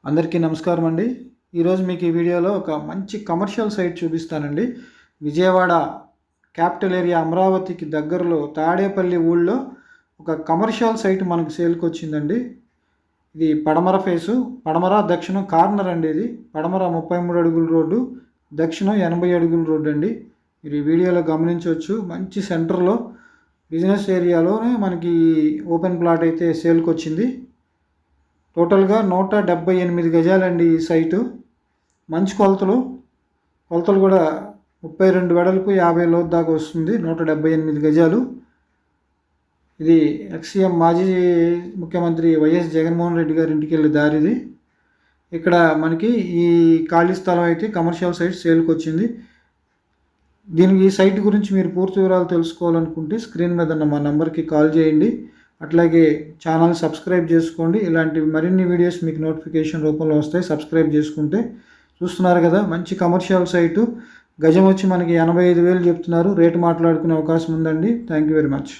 అందరికీ నమస్కారం అండి. ఈరోజు మీకు ఈ వీడియోలో ఒక మంచి కమర్షియల్ సైట్ చూపిస్తానండి. విజయవాడ క్యాపిటల్ ఏరియా అమరావతికి దగ్గరలో తాడేపల్లి ఊళ్ళో ఒక కమర్షియల్ సైట్ మనకు సేల్కి వచ్చిందండి. ఇది పడమర ఫేసు, పడమర దక్షిణం కార్నర్ అండి. ఇది పడమర 33 అడుగుల రోడ్డు, దక్షిణం 80 అడుగుల రోడ్డు అండి. మీరు ఈ వీడియోలో గమనించవచ్చు. మంచి సెంటర్లో బిజినెస్ ఏరియాలోనే మనకి ఓపెన్ ప్లాట్ అయితే సేల్కి వచ్చింది. టోటల్గా 178 గజాలండి ఈ సైటు. మంచి కొలతలు కూడా 32 వెడల్పు 50 లోతు దాకా వస్తుంది. 178 గజాలు. ఇది ఎక్స్సీఎం మాజీ ముఖ్యమంత్రి వైఎస్ జగన్మోహన్ రెడ్డి గారి ఇంటికి వెళ్ళే దారిది. ఇక్కడ మనకి ఈ ఖాళీ స్థలం అయితే కమర్షియల్ సైట్ సేల్కి వచ్చింది. దీనికి ఈ సైట్ గురించి మీరు పూర్తి వివరాలు తెలుసుకోవాలనుకుంటే స్క్రీన్ మీద ఉన్న మా నెంబర్కి కాల్ చేయండి. అట్లాగే ఛానల్ సబ్స్క్రైబ్ చేసుకోండి. ఇలాంటి మరిన్ని వీడియోస్ మీకు నోటిఫికేషన్ రూపంలో వస్తాయి. సబ్స్క్రైబ్ చేసుకుంటే. చూస్తున్నారు కదా, మంచి కమర్షియల్ సైటు. గజం వచ్చి మనకి 85,000 చెప్తున్నారు. రేటు మాట్లాడుకునే అవకాశం ఉందండి. Thank you very much.